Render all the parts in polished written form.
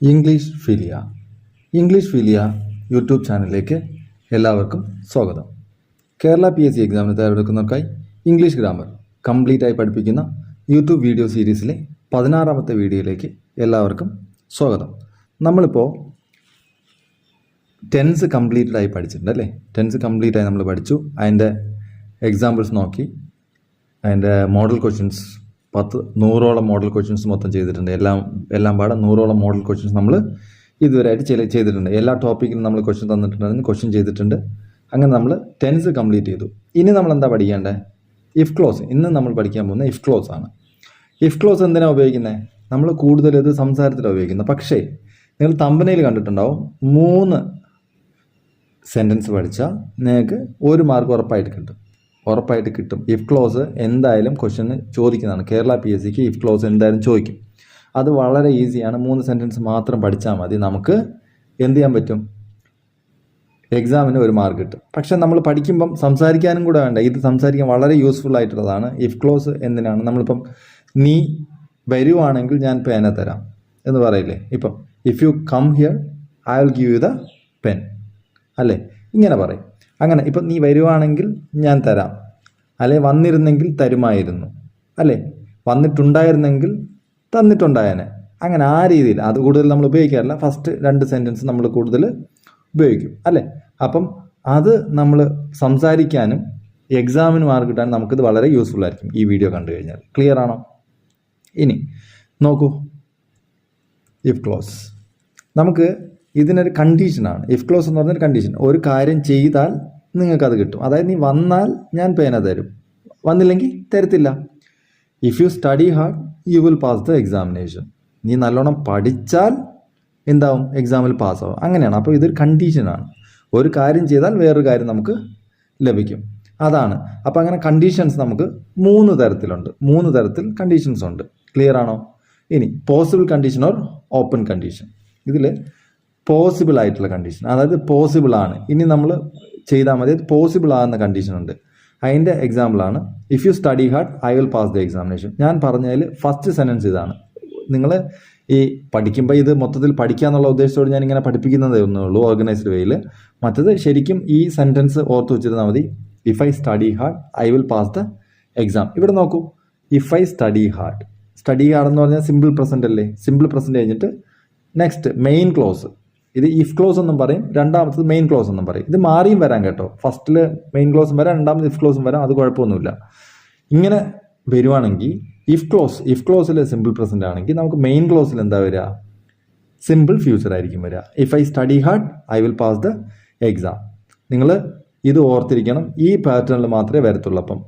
English philia YouTube ചാനലിലേക്ക് എല്ലാവർക്കും സ്വാഗതം. കേരള PSC എക്സാമിന് തയ്യാറെടുക്കുന്നവർക്കായി ഇംഗ്ലീഷ് ഗ്രാമർ കംപ്ലീറ്റ് ആയി പഠിപ്പിക്കുന്ന യൂട്യൂബ് വീഡിയോ സീരീസിലെ 16ാമത്തെ വീഡിയോയിലേക്ക് എല്ലാവർക്കും സ്വാഗതം. നമ്മളിപ്പോൾ ടെൻസ് കംപ്ലീറ്റഡ് ആയി പഠിച്ചിട്ടുണ്ട് അല്ലേ? ടെൻസ് കംപ്ലീറ്റ് ആയി നമ്മൾ പഠിച്ചു. അതിൻ്റെ എക്സാമ്പിൾസ് നോക്കി, അതിൻ്റെ മോഡൽ ക്വസ്റ്റ്യൻസ് 100ഓളം മോഡൽ ക്വസ്റ്റ്യൻസ് മൊത്തം ചെയ്തിട്ടുണ്ട്. എല്ലാം പാടെ 100ഓളം മോഡൽ ക്വസ്റ്റ്യൻസ് നമ്മൾ ഇതുവരെയായിട്ട് ചെയ്തിട്ടുണ്ട്. എല്ലാ ടോപ്പിക്കിലും നമ്മൾ ക്വസ്റ്റ്യൻ തന്നിട്ടുണ്ടായിരുന്നു, ക്വസ്റ്റ്യൻ ചെയ്തിട്ടുണ്ട്. അങ്ങനെ നമ്മൾ ടെൻസ് കംപ്ലീറ്റ് ചെയ്തു. ഇനി നമ്മൾ എന്താ പഠിക്കേണ്ടത്? If close. ഇന്ന് നമ്മൾ പഠിക്കാൻ പോകുന്നത് ഇഫ് ക്ലോസ് ആണ്. ഇഫ് ക്ലോസ് എന്തിനാണ് ഉപയോഗിക്കുന്നത്? നമ്മൾ കൂടുതൽ ഇത് സംസാരത്തിലാണ് ഉപയോഗിക്കുന്നത്. പക്ഷേ നിങ്ങൾ തമ്പനയിൽ കണ്ടിട്ടുണ്ടാവും, 3 സെൻറ്റൻസ് പഠിച്ചാൽ നിങ്ങൾക്ക് 1 മാർക്ക് ഉറപ്പായിട്ട് കിട്ടും. ഇഫ് ക്ലോസ് എന്തായാലും ക്വസ്റ്റ്യന് ചോദിക്കുന്നതാണ്. കേരള PSCക്ക് ഇഫ് ക്ലോസ് എന്തായാലും ചോദിക്കും. അത് വളരെ ഈസിയാണ്. 3 സെൻറ്റൻസ് മാത്രം പഠിച്ചാൽ മതി. നമുക്ക് എന്ത് ചെയ്യാൻ പറ്റും? എക്സാമിന് 1 മാർക്ക് കിട്ടും. പക്ഷെ നമ്മൾ പഠിക്കുമ്പം സംസാരിക്കാനും കൂടെ വേണ്ട. ഇത് സംസാരിക്കാൻ വളരെ യൂസ്ഫുൾ ആയിട്ടുള്ളതാണ്. ഇഫ് ക്ലോസ് എന്തിനാണ്? നമ്മളിപ്പം നീ വരുവാണെങ്കിൽ ഞാൻ പേന തരാം എന്ന് പറയില്ലേ? ഇപ്പം if you come here I will give you the pen അല്ലേ? ഇങ്ങനെ പറയും. അങ്ങനെ ഇപ്പം നീ വരുവാണെങ്കിൽ ഞാൻ തരാം, അല്ലെ വന്നിരുന്നെങ്കിൽ തരുമായിരുന്നു, അല്ലേ വന്നിട്ടുണ്ടായിരുന്നെങ്കിൽ തന്നിട്ടുണ്ടായേനെ. അങ്ങനെ ആ രീതിയിൽ അത് കൂടുതൽ നമ്മൾ ഉപയോഗിക്കാറില്ല. ഫസ്റ്റ് 2 സെൻറ്റൻസ് നമ്മൾ കൂടുതൽ ഉപയോഗിക്കും അല്ലേ? അപ്പം അത് നമ്മൾ സംസാരിക്കാനും എക്സാമിന് മാർക്ക് കിട്ടാനും നമുക്കിത് വളരെ യൂസ്ഫുൾ ആയിരിക്കും ഈ വീഡിയോ കണ്ടു കഴിഞ്ഞാൽ. ക്ലിയർ ആണോ? ഇനി നോക്കൂ, ഇഫ് ക്ലോസ് നമുക്ക് ഇതിനൊരു കണ്ടീഷനാണ്. ഇഫ് ക്ലോസ് എന്ന് പറഞ്ഞൊരു കണ്ടീഷൻ. ഒരു കാര്യം ചെയ്താൽ നിങ്ങൾക്കത് കിട്ടും. അതായത് നീ വന്നാൽ ഞാൻ പേന തരും, വന്നില്ലെങ്കിൽ തരത്തില്ല. If you study hard you will pass the examination. നീ നല്ലോണം പഠിച്ചാൽ എന്താവും? എക്സാമിൽ പാസ്സാവും. അങ്ങനെയാണ്. അപ്പോൾ ഇതൊരു കണ്ടീഷനാണ്. ഒരു കാര്യം ചെയ്താൽ വേറൊരു കാര്യം നമുക്ക് ലഭിക്കും. അതാണ്. അപ്പോൾ അങ്ങനെ കണ്ടീഷൻസ് നമുക്ക് 3 തരത്തിലുണ്ട്. 3 തരത്തിൽ കണ്ടീഷൻസ് ഉണ്ട്. ക്ലിയർ ആണോ? ഇനി possible condition or open condition. ഇതിൽ പോസിബിൾ ആയിട്ടുള്ള കണ്ടീഷൻ, അതായത് പോസിബിൾ ആണ്, ഇനി നമ്മൾ ചെയ്താൽ മതി, പോസിബിൾ ആകുന്ന കണ്ടീഷൻ ഉണ്ട്. അതിൻ്റെ എക്സാമ്പിളാണ് if you study hard I will pass the examination. ഞാൻ പറഞ്ഞതിൽ ഫസ്റ്റ് സെൻറ്റൻസ് ഇതാണ്. നിങ്ങൾ ഈ പഠിക്കുമ്പോൾ ഇത് മൊത്തത്തിൽ പഠിക്കുക എന്നുള്ള ഉദ്ദേശത്തോട് ഞാൻ ഇങ്ങനെ പഠിപ്പിക്കുന്നതേ ഒന്നുള്ളൂ, ഓർഗനൈസ്ഡ് വേയിൽ. മറ്റത് ശരിക്കും ഈ സെൻറ്റൻസ് ഓർത്ത് വെച്ചിരുന്നാൽ മതി. If I study hard I will pass the exam. ഇവിടെ നോക്കൂ, ഇഫ് ഐ സ്റ്റഡി ഹാർഡ് എന്ന് പറഞ്ഞാൽ സിമ്പിൾ പ്രസൻറ്റ് അല്ലേ? സിമ്പിൾ പ്രസൻറ്റ് കഴിഞ്ഞിട്ട് നെക്സ്റ്റ് മെയിൻ ക്ലോസ്. ഇത് ഇഫ് ക്ലോസ് എന്നും പറയും, രണ്ടാമത്തത് മെയിൻ ക്ലോസ് എന്നും പറയും. ഇത് മാറിയും വരാം കേട്ടോ. ഫസ്റ്റിൽ മെയിൻ ക്ലോസും വരാം, രണ്ടാമത് ഇഫ് ക്ലോസും വരാം. അത് കുഴപ്പമൊന്നുമില്ല. ഇങ്ങനെ വരുവാണെങ്കിൽ ഇഫ് ക്ലോസിൽ സിമ്പിൾ പ്രസന്റ് ആണെങ്കിൽ നമുക്ക് മെയിൻ ക്ലോസിൽ എന്താ വരിക? സിമ്പിൾ ഫ്യൂച്ചർ ആയിരിക്കും വരിക. If I study hard I will pass the exam. നിങ്ങൾ ഇത് ഓർത്തിരിക്കണം. ഈ പാറ്റേണിൽ മാത്രമേ വരത്തുള്ളൂ. അപ്പം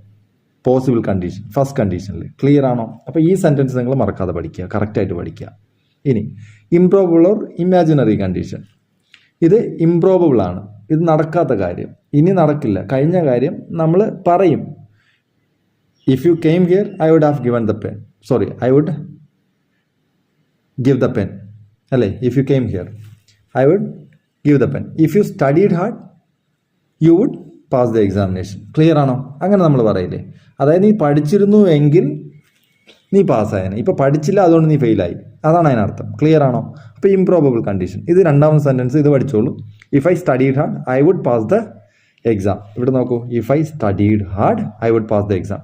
പോസിബിൾ കണ്ടീഷൻ ഫസ്റ്റ് കണ്ടീഷനിൽ. ക്ലിയർ ആണോ? അപ്പോൾ ഈ സെൻറ്റൻസ് നിങ്ങൾ മറക്കാതെ പഠിക്കുക, കറക്റ്റായിട്ട് പഠിക്കുക. ഇനി ഇംപ്രോബിൾ ഓർ ഇമാജിനറി കണ്ടീഷൻ. ഇത് ഇംപ്രോബിൾ ആണ്, ഇത് നടക്കാത്ത കാര്യം, ഇനി നടക്കില്ല. കഴിഞ്ഞ കാര്യം നമ്മൾ പറയും. If you came here I would have given the pen, sorry I would give the pen അല്ലേ? If you came here I would give the pen. If you studied hard you would pass the examination. Clear ആണോ? അങ്ങനെ നമ്മൾ പറയില്ലേ? അതായത് നീ പഠിച്ചിരുന്നു എങ്കിൽ നീ പാസ്സായേനെ. ഇപ്പോൾ പഠിച്ചില്ല, അതുകൊണ്ട് നീ ഫെയിലായി. അതാണ് അതിനർത്ഥം. ക്ലിയർ ആണോ? അപ്പോൾ ഇംപ്രോബബിൾ കണ്ടീഷൻ. ഇത് രണ്ടാമത്തെ സെൻറ്റൻസ്. ഇത് പഠിച്ചോളൂ. If I studied hard I would pass the exam. ഇവിടെ നോക്കൂ, if I studied hard I would pass the exam.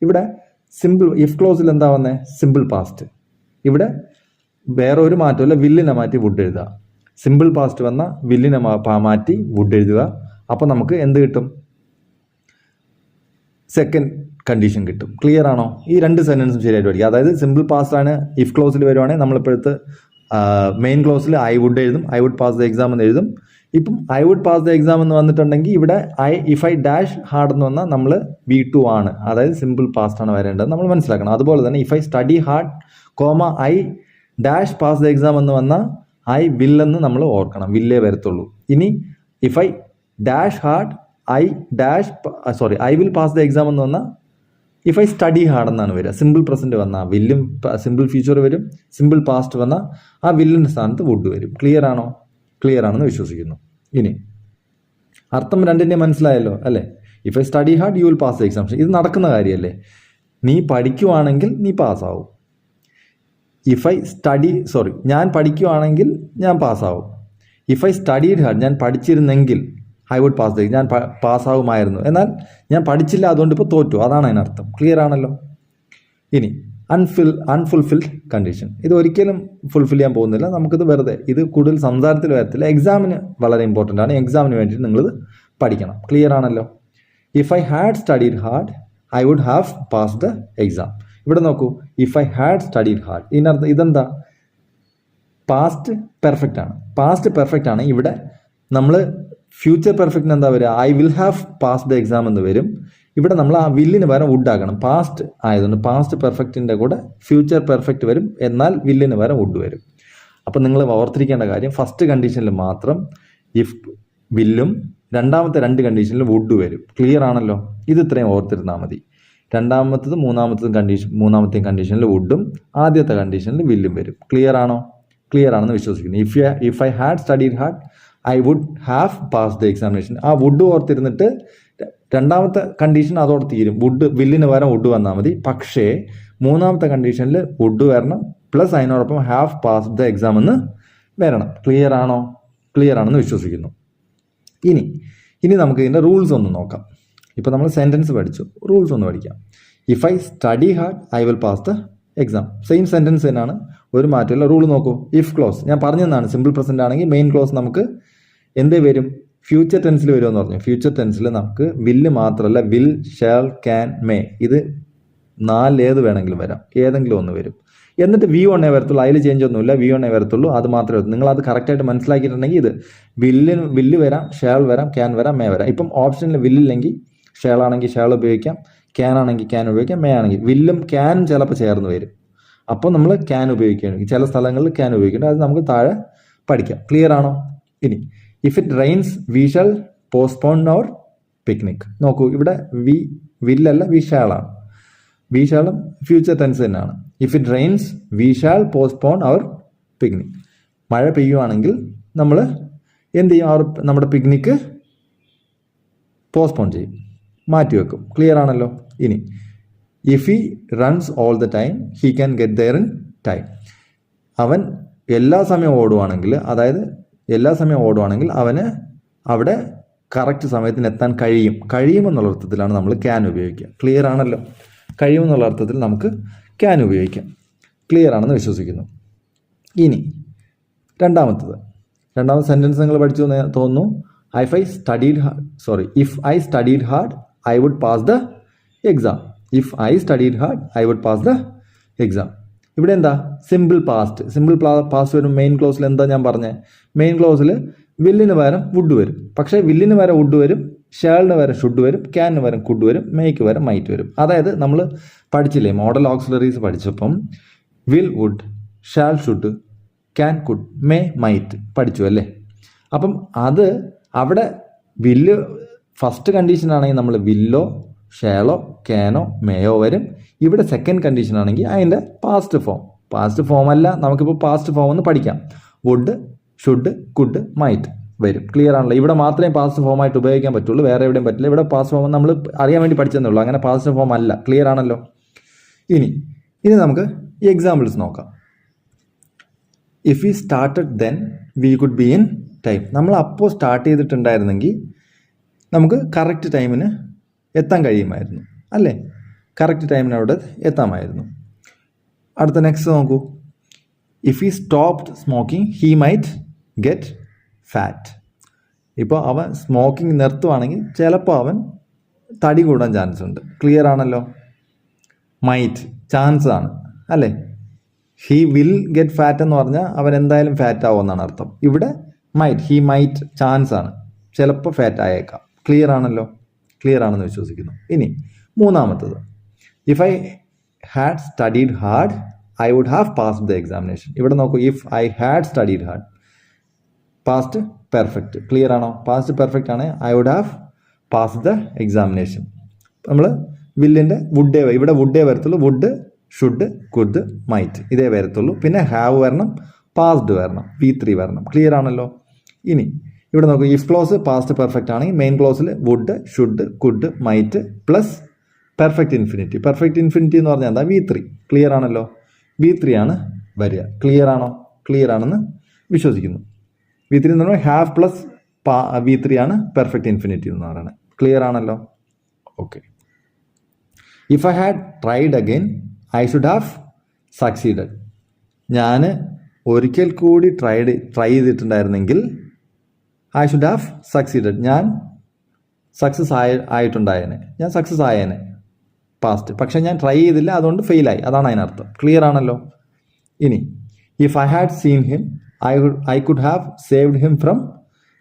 ഇവിടെ സിമ്പിൾ ഇഫ് ക്ലോസിൽ എന്താ വന്നേ? Simple past. ഇവിടെ വേറെ ഒരു മാറ്റമില്ല, വില്ലിനെ മാറ്റി വുഡ് എഴുതുക. സിമ്പിൾ പാസ്റ്റ് വന്ന വില്ലിനെ മാറ്റി വുഡ് എഴുതുക. അപ്പോൾ നമുക്ക് എന്ത് കിട്ടും? സെക്കൻഡ് കണ്ടീഷൻ കിട്ടും. ക്ലിയർ ആണോ? ഈ 2 സെൻറ്റൻസും ശരിയായിട്ട് പഠിക്കുക. അതായത് സിമ്പിൾ പാസ്റ്റ് ആണ് ഇഫ് ക്ലോസിൽ വരുവാണെങ്കിൽ നമ്മളിപ്പോഴത്തെ മെയിൻ ക്ലോസിൽ ഐ വുഡ് എഴുതും, I would pass the exam എന്ന് എഴുതും. ഇപ്പം I would pass the exam എന്ന് വന്നിട്ടുണ്ടെങ്കിൽ ഇവിടെ ഇഫ് ഐ ഡാഷ് ഹാർഡ് എന്ന് വന്നാൽ നമ്മൾ V2 ആണ്, അതായത് സിമ്പിൾ പാസ്റ്റ് ആണ് വരേണ്ടത്, നമ്മൾ മനസ്സിലാക്കണം. അതുപോലെ തന്നെ if I study hard I dash pass the exam എന്ന് വന്നാൽ ഐ വിൽ എന്ന് നമ്മൾ ഓർക്കണം, വില്ലേ വരത്തുള്ളൂ. ഇനി if I dash hard I will pass the exam എന്ന് വന്നാൽ ഇഫ് ഐ സ്റ്റഡി ഹാർഡ് എന്നാണ് വരിക. സിമ്പിൾ പ്രസൻറ്റ് വന്നാൽ വില്ലും സിമ്പിൾ ഫ്യൂച്ചർ വരും, സിമ്പിൾ പാസ്റ്റ് വന്നാൽ ആ വില്ലിൻ്റെ സ്ഥാനത്ത് വുഡ് വരും. ക്ലിയർ ആണോ? ക്ലിയർ ആണെന്ന് വിശ്വസിക്കുന്നു. ഇനി അർത്ഥം 2ൻ്റെ മനസ്സിലായല്ലോ അല്ലേ? If I study hard you will pass the exam. ഇത് നടക്കുന്ന കാര്യമല്ലേ? നീ പഠിക്കുവാണെങ്കിൽ നീ പാസ്സാവും. ഞാൻ പഠിക്കുകയാണെങ്കിൽ ഞാൻ പാസ്സാവും. ഇഫ് ഐ സ്റ്റഡീഡ് ഹാർഡ്, ഞാൻ പഠിച്ചിരുന്നെങ്കിൽ ഐ വുഡ് പാസ് ഞാൻ പാസ്സാവുമായിരുന്നു. എന്നാൽ ഞാൻ പഠിച്ചില്ല, അതുകൊണ്ട് ഇപ്പോൾ തോറ്റു, അതാണ് അതിനർത്ഥം. ക്ലിയർ ആണല്ലോ. ഇനി അൺഫുൾഫിൽഡ് കണ്ടീഷൻ, ഇത് ഒരിക്കലും ഫുൾഫിൽ ചെയ്യാൻ പോകുന്നില്ല. നമുക്കിത് വെറുതെ, ഇത് കൂടുതൽ സംസാരത്തിൽ വരത്തില്ല. എക്സാമിന് വളരെ ഇമ്പോർട്ടൻ്റ് ആണ്. എക്സാമിന് വേണ്ടിയിട്ട് നിങ്ങളിത് പഠിക്കണം. ക്ലിയർ ആണല്ലോ. If I had studied hard I would have pass the exam. ഇവിടെ നോക്കൂ, if I had studied hard, ഇതിനർത്ഥം ഇതെന്താ? പാസ്റ്റ് പെർഫെക്റ്റ് ആണ്. പാസ്റ്റ് പെർഫെക്റ്റ് ആണ്. ഇവിടെ നമ്മൾ ഫ്യൂച്ചർ പെർഫെക്റ്റിന് എന്താ വരിക? I will have pass the exam എന്ന് വരും. ഇവിടെ നമ്മൾ ആ വില്ലിന് പകരം വുഡ് ആക്കണം. പാസ്റ്റ് ആയതുകൊണ്ട് പാസ്റ്റ് പെർഫെക്റ്റിൻ്റെ കൂടെ ഫ്യൂച്ചർ പെർഫെക്റ്റ് വരും, എന്നാൽ വില്ലിന് പകരം വുഡ് വരും. അപ്പം നിങ്ങൾ ഓർത്തിരിക്കേണ്ട കാര്യം, ഫസ്റ്റ് കണ്ടീഷനിൽ മാത്രം ഇഫ് വില്ലും രണ്ടാമത്തെ രണ്ട് കണ്ടീഷനിൽ വുഡ് വരും. ക്ലിയർ ആണല്ലോ. ഇത് ഇത്രയും ഓർത്തിരുന്നാൽ മതി. മൂന്നാമത്തെയും കണ്ടീഷനിൽ വുഡും ആദ്യത്തെ കണ്ടീഷനിൽ വില്ലും വരും. ക്ലിയർ ആണോ? ക്ലിയർ ആണെന്ന് വിശ്വസിക്കുന്നു. If I had studied hard I would have pass the examination. ആ വുഡ് ഓർത്തിരുന്നിട്ട് രണ്ടാമത്തെ കണ്ടീഷൻ അതോടെ തീരും. വില്ലിന് പകരം വുഡ് വന്നാൽ മതി. പക്ഷേ മൂന്നാമത്തെ കണ്ടീഷനിൽ വുഡ് വരണം, പ്ലസ് അതിനോടൊപ്പം ഹാവ് പാസ് ദ എക്സാം എന്ന് വരണം. ക്ലിയർ ആണോ? ക്ലിയർ ആണെന്ന് വിശ്വസിക്കുന്നു. ഇനി നമുക്ക് ഇതിൻ്റെ റൂൾസ് ഒന്ന് നോക്കാം. ഇപ്പോൾ നമ്മൾ സെൻറ്റൻസ് പഠിച്ചു, റൂൾസ് ഒന്ന് പഠിക്കാം. If I study hard I will pass the exam. Same sentence തന്നെയാണ്, ഒരു മാറ്റമില്ല. റൂൾ നോക്കൂ. ഇഫ് ക്ലോസ് ഞാൻ പറഞ്ഞതാണ്, സിമ്പിൾ പ്രസൻറ്റ് ആണെങ്കിൽ മെയിൻ ക്ലോസ് നമുക്ക് എന്ത് വരും? ഫ്യൂച്ചർ ടെൻസിൽ വരുമെന്ന് പറഞ്ഞു. ഫ്യൂച്ചർ ടെൻസിൽ നമുക്ക് വില്ല് മാത്രമല്ല, വിൽ, ഷാൽ, ക്യാൻ, മേ, ഇത് ഏത് വേണമെങ്കിലും വരാം, ഏതെങ്കിലും ഒന്ന് വരും. എന്നിട്ട് V1 വരത്തുള്ളൂ, അതിൽ ചേഞ്ച് ഒന്നുമില്ല. V1 വരത്തുള്ളൂ, അത് മാത്രമേ വരത്തുള്ളൂ. നിങ്ങൾ അത് കറക്റ്റായിട്ട് മനസ്സിലാക്കിയിട്ടുണ്ടെങ്കിൽ ഇത് വില്ല് വരാം, ഷാൾ വരാം, ക്യാൻ വരാം, മേ വരാം. ഇപ്പം ഓപ്ഷനിൽ വില്ലില്ലെങ്കിൽ ഷാൾ ആണെങ്കിൽ ഷാൾ ഉപയോഗിക്കാം, ക്യാൻ ആണെങ്കിൽ ക്യാൻ ഉപയോഗിക്കാം, മേ ആണെങ്കിൽ വില്ലും ക്യാനും ചിലപ്പോൾ ചേർന്ന് വരും. അപ്പോൾ നമ്മൾ ക്യാൻ ഉപയോഗിക്കുകയാണെങ്കിൽ ചില സ്ഥലങ്ങളിൽ ക്യാൻ ഉപയോഗിക്കേണ്ടത്, അത് നമുക്ക് താഴെ പഠിക്കാം. ക്ലിയർ ആണോ? ഇനി if it rains we shall postpone our picnic. നോക്കൂ, ഇവിടെ വില്ലല്ല, വി ഷാളാണ്. വി ഷാളും ഫ്യൂച്ചർ ടെൻസ് തന്നെയാണ്. If it rains we shall postpone our picnic. മഴ പെയ്യുവാണെങ്കിൽ നമ്മൾ എന്ത് ചെയ്യും? നമ്മുടെ പിക്നിക്ക് പോസ്റ്റ്പോൺ ചെയ്യും, മാറ്റിവെക്കും. ക്ലിയർ ആണല്ലോ. ഇനി if he runs all the time he can get there in time. അവൻ എല്ലാ സമയവും ഓടുവാണെങ്കിൽ അവന് അവിടെ കറക്റ്റ് സമയത്തിന് എത്താൻ കഴിയുമെന്നുള്ള അർത്ഥത്തിലാണ് നമ്മൾ ക്യാൻ ഉപയോഗിക്കുക. ക്ലിയർ ആണല്ലോ. കഴിയുമെന്നുള്ള അർത്ഥത്തിൽ നമുക്ക് ക്യാൻ ഉപയോഗിക്കാം. ക്ലിയർ ആണെന്ന് വിശ്വസിക്കുന്നു. ഇനി രണ്ടാമത്തെ സെൻറ്റൻസ് നിങ്ങൾ പഠിച്ചു എന്ന് തോന്നുന്നു. If I studied hard I would pass the exam. If I studied hard I would pass the exam. ഇവിടെ എന്താ? സിമ്പിൾ പാസ്റ്റ് വരും. മെയിൻ ക്ലോസിൽ എന്താ ഞാൻ പറഞ്ഞത്? മെയിൻ ക്ലോസിൽ വില്ലിന് പകരം വുഡ് വരും. പക്ഷേ വില്ലിന് പകരം വുഡ് വരും, ഷാളിന് പകരം ഷുഡ് വരും, ക്യാനിന് പകരം കുഡ് വരും, മേയ്ക്ക് പകരം മൈറ്റ് വരും. അതായത് നമ്മൾ പഠിച്ചില്ലേ, മോഡൽ ഓക്സിലറീസ് പഠിച്ചപ്പം will, would, shall, should, can, could, may, might പഠിച്ചു അല്ലേ? അപ്പം അത് അവിടെ വില്ല് ഫസ്റ്റ് കണ്ടീഷൻ ആണെങ്കിൽ നമ്മൾ വില്ലോ, ഷാളോ, ക്യാനോ, മേയോ വരും. ഇവിടെ സെക്കൻഡ് കണ്ടീഷൻ ആണെങ്കിൽ അതിൻ്റെ പാസ്റ്റ് ഫോം അല്ല, നമുക്കിപ്പോൾ പാസ്റ്റ് ഫോം ഒന്ന് പഠിക്കാം. വുഡ്, ഷുഡ്, കുഡ്, മൈറ്റ് വരും. ക്ലിയർ ആണല്ലോ. ഇവിടെ മാത്രമേ പാസ്റ്റ് ഫോമായിട്ട് ഉപയോഗിക്കാൻ പറ്റുള്ളൂ, വേറെ എവിടെയും പറ്റില്ല. ഇവിടെ പാസ്റ്റ് ഫോം നമ്മൾ അറിയാൻ വേണ്ടി പഠിച്ചതേ ഉള്ളൂ, അങ്ങനെ പാസ്റ്റ് ഫോം അല്ല. ക്ലിയർ ആണല്ലോ. ഇനി നമുക്ക് എക്സാമ്പിൾസ് നോക്കാം. If we started then we could be in time. നമ്മൾ അപ്പോൾ സ്റ്റാർട്ട് ചെയ്തിട്ടുണ്ടായിരുന്നെങ്കിൽ നമുക്ക് കറക്റ്റ് ടൈമിന് എത്താൻ കഴിയുമായിരുന്നു അല്ലേ? കറക്റ്റ് ടൈമിന് അവിടെ എത്താമായിരുന്നു. അടുത്ത നെക്സ്റ്റ് നോക്കൂ. If he stopped smoking he might get fat. ഇപ്പോൾ അവൻ സ്മോക്കിംഗ് നിർത്തുവാണെങ്കിൽ ചിലപ്പോൾ അവൻ തടി കൂടാൻ ചാൻസ് ഉണ്ട്. ക്ലിയർ ആണല്ലോ. മൈറ്റ് ചാൻസ് ആണ് അല്ലേ? ഹി വിൽ ഗെറ്റ് ഫാറ്റ് എന്ന് പറഞ്ഞാൽ അവൻ എന്തായാലും ഫാറ്റ് ആവുമെന്നാണ് അർത്ഥം. ഇവിടെ ഹി മൈറ്റ് ചാൻസ് ആണ്, ചിലപ്പോൾ ഫാറ്റ് ആയേക്കാം. ക്ലിയർ ആണല്ലോ. ക്ലിയർ ആണെന്ന് വിശ്വസിക്കുന്നു. ഇനി മൂന്നാമത്തത്, if I had studied hard I would have passed the examination. ഇവിടെ നോക്കൂ, if I had studied hard past perfect. Clear ആണോ? പാസ്റ്റ് പെർഫെക്റ്റ് ആണ്. I would have passed the examination. നമ്മൾ വില്ലിൻ്റെ ഇവിടെ വുഡേ വരത്തുള്ളൂ. വുഡ്, ഷുഡ്, കുഡ്, മൈറ്റ് ഇതേ വരത്തുള്ളൂ. പിന്നെ ഹാവ് വരണം, പാസ്ഡ് വരണം, V3 വരണം. ക്ലിയർ ആണല്ലോ. ഇനി ഇവിടെ നോക്കൂ, ഇഫ് ക്ലോസ് പാസ്റ്റ് പെർഫെക്റ്റ് ആണെങ്കിൽ മെയിൻ ക്ലോസിൽ would, should, could, might plus perfect infinity. Perfect infinity എന്ന് പറഞ്ഞാൽ എന്താ? V3. ക്ലിയർ ആണല്ലോ. V3 ആണ് വരിക. ക്ലിയർ ആണോ? ക്ലിയർ ആണെന്ന് വിശ്വസിക്കുന്നു. V3 എന്ന് പറയുമ്പോൾ ഹാവ് പ്ലസ് V3 ആണ് പെർഫെക്റ്റ് ഇൻഫിനിറ്റീവ് എന്ന് പറയുന്നത്. ക്ലിയർ ആണല്ലോ? Okay. If I had tried again I should have succeeded. ഞാൻ ഒരിക്കൽ കൂടി ട്രൈ ചെയ്തിട്ടുണ്ടായിരുന്നെങ്കിൽ ഐ ഷുഡ് ഹാവ് സക്സീഡഡ്. ഞാൻ സക്സസ് ആയിട്ടുണ്ടായേനെ, ഞാൻ സക്സസ് ആയേനെ പാസ്റ്റ്. പക്ഷെ ഞാൻ ട്രൈ ചെയ്തില്ല, അതുകൊണ്ട് ഫെയിലായി. അതാണ് അതിനർത്ഥം. ക്ലിയർ ആണല്ലോ? ഇനി if I had seen him I could have saved him from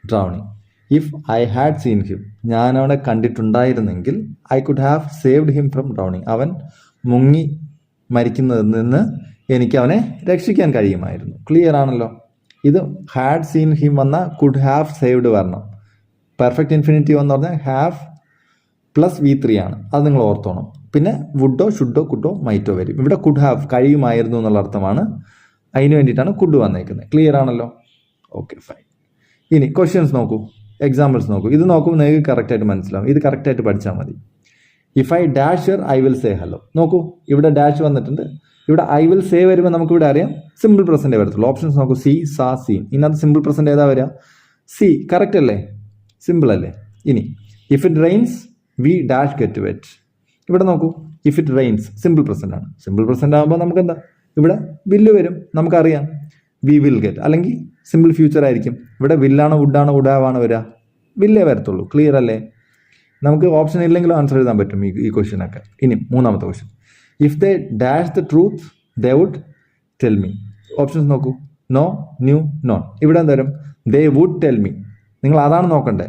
drowning. If I had seen him, ഞാൻ അവനെ കണ്ടിട്ടുണ്ടായിരുന്നെങ്കിൽ I could have saved him from drowning. അവൻ മുങ്ങി മരിക്കുന്നതിൽ നിന്ന് എനിക്ക് അവനെ രക്ഷിക്കാൻ കഴിയുമായിരുന്നു. ക്ലിയർ ആണല്ലോ? ഇത് ഹാഡ് സീൻ ഹിം വന്ന കുഡ് ഹാവ് സേവ്ഡ് വരണം. പെർഫെക്റ്റ് ഇൻഫിനിറ്റീവ് എന്ന് പറഞ്ഞാൽ ഹാവ് പ്ലസ് V3 ആണ്. അത് നിങ്ങൾ ഓർത്തോണം. പിന്നെ വുഡോ ഷുഡോ കുഡോ മൈറ്റോ വരും. ഇവിടെ കുഡ് ഹാവ് കഴിയുമായിരുന്നു എന്നുള്ള അർത്ഥമാണ്. അതിന് വേണ്ടിയിട്ടാണ് കുഡ് വന്നേക്കുന്നത്. ക്ലിയർ ആണല്ലോ? Okay, fine. ഇനി ക്വസ്റ്റ്യൻസ് നോക്കൂ, എക്സാമ്പിൾസ് നോക്കൂ. ഇത് നോക്കുമ്പോൾ നിങ്ങൾക്ക് കറക്റ്റായിട്ട് മനസ്സിലാവും. ഇത് കറക്റ്റായിട്ട് പഠിച്ചാൽ മതി. If I dash here I will say hello. നോക്കൂ, ഇവിടെ ഡാഷ് വന്നിട്ടുണ്ട്. ഇവിടെ ഐ വിൽ സേ വരുമ്പോൾ നമുക്കിവിടെ അറിയാം സിമ്പിൾ പ്രസൻറ്റേ വരത്തുള്ളൂ. ഓപ്ഷൻസ് നോക്കൂ, സി, സാ, സീൻ. ഇതിനകത്ത് സിമ്പിൾ പ്രസൻറ്റ് ഏതാ വരിക? സി. കറക്റ്റ് അല്ലേ? സിമ്പിൾ അല്ലേ? ഇനി if it rains we dash get wet. ഇവിടെ നോക്കൂ, if it rains simple present ആണ്. സിമ്പിൾ പ്രസന്റ് ആകുമ്പോൾ നമുക്ക് എന്താ ഇവിടെ വില്ല് വരും, നമുക്കറിയാം. We will get. അല്ലെങ്കിൽ സിമ്പിൾ ഫ്യൂച്ചർ ആയിരിക്കും. ഇവിടെ വില്ലാണോ വുഡാണോ വുഡാവാണോ വരിക? വില്ലേ വരത്തുള്ളൂ. ക്ലിയർ അല്ലേ? നമുക്ക് ഓപ്ഷൻ ഇല്ലെങ്കിലും ആൻസർ എഴുതാൻ പറ്റും ഈ ക്വസ്റ്റ്യനൊക്കെ. ഇനി മൂന്നാമത്തെ question, if they dash the truth they would tell me. Options നോക്കൂ, നോ, ന്യൂ, നോൺ. ഇവിടെ എന്താ വരും? They would tell me. നിങ്ങൾ അതാണ് നോക്കണ്ടേ.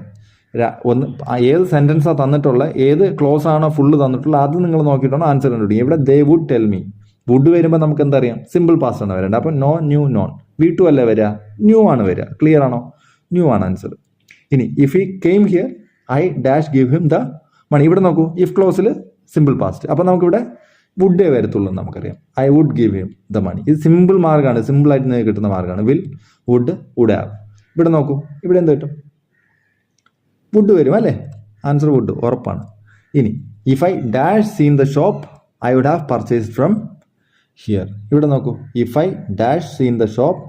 ഒന്ന് ഏത് സെൻറ്റൻസാണ് തന്നിട്ടുള്ള, ഏത് ക്ലോസ് ആണോ ഫുള്ള് തന്നിട്ടുള്ള, അത് നിങ്ങൾ നോക്കിയിട്ടാണ് ആൻസർ കണ്ടുപിടിക്കുക. ഇവിടെ they would tell me. Would വരുമ്പോൾ നമുക്ക് എന്താ അറിയാം? സിമ്പിൾ പാസ്റ്റ് ആണ് വരേണ്ടത്. അപ്പോൾ നോ, ന്യൂ, നോൺ. V2 അല്ലേ വരിക? ന്യൂ ആണ് വരിക. ക്ലിയർ ആണോ? ന്യൂ ആണ് ആൻസർ. ഇനി if he came here I dash give him the money. ഇവിടെ നോക്കൂ, ഇഫ് ക്ലോസിൽ സിമ്പിൾ പാസ്റ്റ്. അപ്പോൾ നമുക്കിവിടെ വുഡേ വരത്തുള്ളൂ എന്ന് നമുക്കറിയാം. I would give him the money. ഇത് സിമ്പിൾ മാർഗമാണ്, സിമ്പിളായിട്ട് നിങ്ങൾക്ക് കിട്ടുന്ന മാർഗമാണ്. Will, would, would have. ഇവിടെ നോക്കൂ, ഇവിടെ എന്ത് കിട്ടും? വുഡ് വരും അല്ലേ? ആൻസർ വുഡ് ഉറപ്പാണ്. ഇനി if I dash seen the shop I would have purchased from here. ഇവിടെ നോക്കൂ, if I dash seen the shop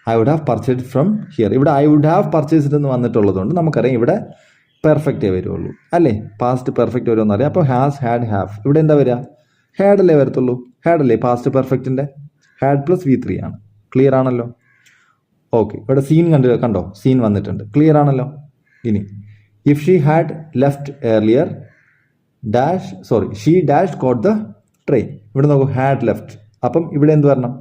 I would have purchased from here. ഇവിടെ ഐ വുഡ് ഹാവ് പർച്ചേസ്ഡ് എന്ന് വന്നിട്ടുള്ളതുകൊണ്ട് നമുക്കറിയാം ഇവിടെ പെർഫെക്റ്റേ വരുള്ളൂ അല്ലേ? പാസ്റ്റ് പെർഫെക്റ്റ് വരുമെന്ന് അറിയാം. അപ്പോൾ ഹാസ്, ഹാഡ്, ഹാവ്. ഇവിടെ എന്താ വരിക? ഹാഡ് അല്ലേ വരത്തുള്ളൂ? ഹാഡ് അല്ലേ പാസ്റ്റ് പെർഫെക്റ്റിൻ്റെ? ഹാഡ് പ്ലസ് V3 ആണ്. ക്ലിയർ ആണല്ലോ? ഓക്കെ. ഇവിടെ സീൻ കണ്ടോ? സീൻ വന്നിട്ടുണ്ട്. ക്ലിയർ ആണല്ലോ? ഇനി if she had left earlier dash she dash caught the train. ഇവിടെ നോക്കൂ, ഹാഡ് ലെഫ്റ്റ്. അപ്പം ഇവിടെ എന്ത് വരണം?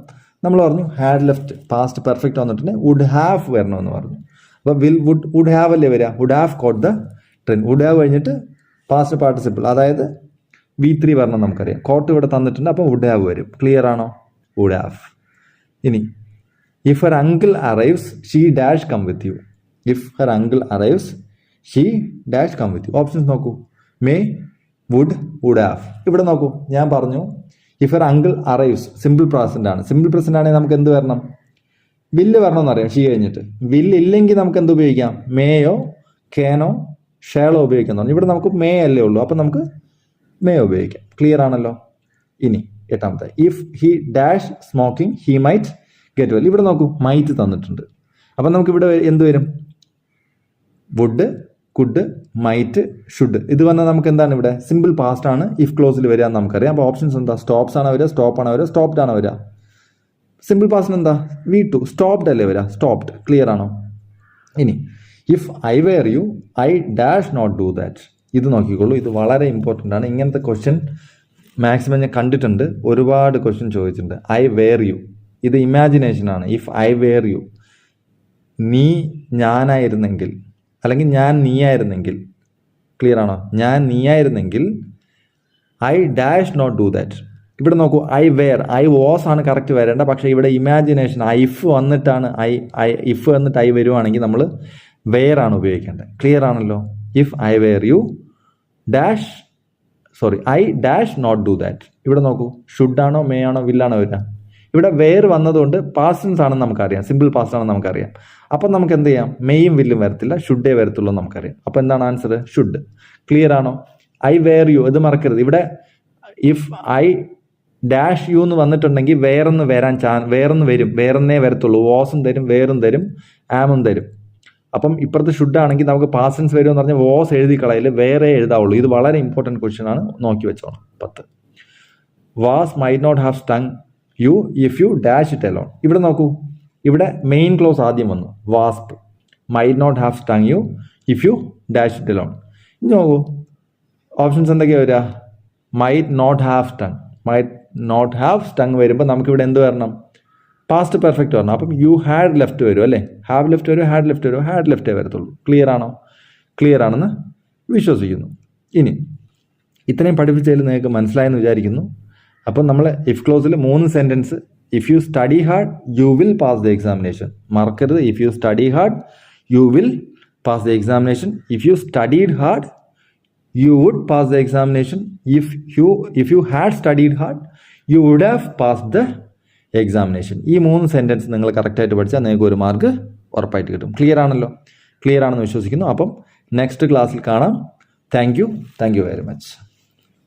നമ്മൾ പറഞ്ഞു ഹാഡ് ലെഫ്റ്റ് പാസ്റ്റ് പെർഫെക്റ്റ് വന്നിട്ടുണ്ട്, വുഡ് ഹാവ് വരണമെന്ന് പറഞ്ഞു. അപ്പോൾ വുഡ് ഹാവ് അല്ലേ വരിക? Would have caught the train. Would have കഴിഞ്ഞിട്ട് പാസ്റ്റ് പാർട്ടിസിപ്പിൾ, അതായത് V3 വരണം നമുക്കറിയാം. കോട്ട് ഇവിടെ തന്നിട്ടുണ്ട്, അപ്പോൾ വുഡ് ഹാവ് വരും. ക്ലിയർ ആണോ? Would have. ഇനി if her uncle arrives she dash come with you. If her uncle arrives she dash come with you. Options നോക്കൂ, മേ, വുഡ്, വുഡ് ഹാവ്. ഇവിടെ നോക്കൂ, ഞാൻ പറഞ്ഞു if her uncle arrives simple present ആണ്. Simple present ആണെങ്കിൽ നമുക്ക് എന്ത് വരണം? വില്ല് വരണമെന്ന് അറിയാം. ഷീ കഴിഞ്ഞിട്ട് വില്ല് ഇല്ലെങ്കിൽ നമുക്ക് എന്ത് ഉപയോഗിക്കാം? മേയോ, കേനോ, ഷേളോ ഉപയോഗിക്കാൻ പറഞ്ഞു. ഇവിടെ നമുക്ക് മേ അല്ലേ ഉള്ളൂ, അപ്പം നമുക്ക് മേ ഉപയോഗിക്കാം. ക്ലിയർ ആണല്ലോ? ഇനി എട്ടാമത്തെ, if he dash smoking he might get well. ഇവിടെ നോക്കൂ, മൈറ്റ് തന്നിട്ടുണ്ട്. അപ്പം നമുക്ക് ഇവിടെ എന്ത് വരും? Would, could, might, should. ഇത് വന്നാൽ നമുക്ക് എന്താണ്? ഇവിടെ സിമ്പിൾ പാസ്റ്റ് ആണ് ഇഫ് ക്ലോസിൽ വരിക എന്ന് നമുക്കറിയാം. അപ്പോൾ ഓപ്ഷൻസ് എന്താ? സ്റ്റോപ്സ് ആണ് വരിക, സ്റ്റോപ്പ് ആണ് വരിക, സ്റ്റോപ്ഡ് ആണ് വരിക. സിമ്പിൾ പാസ്റ്റിന് എന്താ? V2 സ്റ്റോപ്ഡ് അല്ലേ വരിക? സ്റ്റോപ്ഡ്. ക്ലിയർ ആണോ? ഇനി if I were you I dash not do that. ഇത് നോക്കിക്കോളൂ, ഇത് വളരെ ഇമ്പോർട്ടൻ്റ് ആണ്. ഇങ്ങനത്തെ ക്വസ്റ്റ്യൻ മാക്സിമം ഞാൻ കണ്ടിട്ടുണ്ട്, ഒരുപാട് ക്വസ്റ്റ്യൻ ചോദിച്ചിട്ടുണ്ട്. ഐ വെയർ യു, ഇത് ഇമാജിനേഷനാണ്. ഇഫ് ഐ വെയർ യു, നീ ഞാനായിരുന്നെങ്കിൽ, അല്ലെങ്കിൽ ഞാൻ നീയായിരുന്നെങ്കിൽ. ക്ലിയർ ആണോ? ഞാൻ നീയായിരുന്നെങ്കിൽ I dash not do that. ഇവിടെ നോക്കൂ, ഐ വെയർ, ഐ വാസ് ആണ് കറക്റ്റ് വരേണ്ട. പക്ഷേ ഇവിടെ ഇമാജിനേഷൻ ഇഫ് വന്നിട്ടാണ് ഇഫ് വന്നിട്ട് ഐ വരുവാണെങ്കിൽ നമ്മൾ വെയർ ആണ് ഉപയോഗിക്കേണ്ടത്. ക്ലിയർ ആണല്ലോ? If I were you dash I dash not do that. ഇവിടെ നോക്കൂ, ഷുഡ് ആണോ മേ ആണോ വില്ലാണോ വരിക? ഇവിടെ വെയർ വന്നതുകൊണ്ട് പാസ്റ്റൻസ് ആണെന്ന് നമുക്കറിയാം, സിമ്പിൾ പാസ്റ്റ് ആണെന്ന് നമുക്കറിയാം. അപ്പം നമുക്ക് എന്ത് ചെയ്യാം? മെയും വില്ലും വരത്തില്ല, ഷുഡേ വരത്തുള്ളൂ നമുക്കറിയാം. അപ്പം എന്താണ് ആൻസർ? ഷുഡ്. ക്ലിയർ ആണോ? ഐ വെയർ യു, ഇത് മറക്കരുത്. ഇവിടെ ഇഫ് ഐ ഡാഷ് യു എന്ന് വന്നിട്ടുണ്ടെങ്കിൽ വേറൊന്ന് വരും, വേറൊന്നേ വരത്തുള്ളൂ. വാസും തരും, വേറും തരും, ആമും തരും. അപ്പം ഇപ്പുറത്ത് ഷുഡ് ആണെങ്കിൽ നമുക്ക് പാസ്റ്റ് ടെൻസ് വരുമെന്ന് പറഞ്ഞാൽ വാസ് എഴുതി കളയിൽ വേറെ എഴുതാവുള്ളൂ. ഇത് വളരെ ഇമ്പോർട്ടൻറ്റ് ക്വസ്റ്റ്യൻ ആണ്, നോക്കി വെച്ചോണം. 10 was might not have stung you if you dash it alone. ഇവിടെ നോക്കൂ, ഇവിടെ മെയിൻ ക്ലോസ് ആദ്യം വന്നു, wasp might not have stung you if you dash it alone. ഇനി നോക്കൂ ഓപ്ഷൻസ് എന്തൊക്കെയാണ് വരിക? മൈറ്റ് നോട്ട് ഹാവ് സ്റ്റങ് വരുമ്പോൾ നമുക്കിവിടെ എന്ത് വരണം? പാസ്റ്റ് പെർഫെക്റ്റ് വരണം. അപ്പം യു ഹാഡ് ലെഫ്റ്റ് വരും അല്ലേ? ഹാവ് ലെഫ്റ്റ് വരുമോ, ഹാഡ് ലെഫ്റ്റ് വരുമോ? ഹാഡ് ലെഫ്റ്റേ വരത്തുള്ളൂ. ക്ലിയർ ആണോ? ക്ലിയർ ആണെന്ന് വിശ്വസിക്കുന്നു. ഇനി ഇത്രയും പഠിപ്പിച്ചതിൽ നിങ്ങൾക്ക് മനസ്സിലായെന്ന് വിചാരിക്കുന്നു. അപ്പം നമ്മൾ ഇഫ് ക്ലോസിൽ 3 sentence, if you study hard you will pass the examination. മറക്കരുത്, if you study hard you will pass the examination. If you studied hard you would pass the examination. If you had studied hard you would have passed the examination. ഈ 3 sentence നിങ്ങൾ കറക്റ്റായിട്ട് പഠിച്ചാൽ നിങ്ങൾക്ക് 1 mark ഉറപ്പായിട്ട് കിട്ടും. Clear ആണല്ലോ? Clear ആണെന്ന് വിശ്വസിക്കുന്നു. അപ്പം നെക്സ്റ്റ് ക്ലാസ്സിൽ കാണാം. Thank you very much.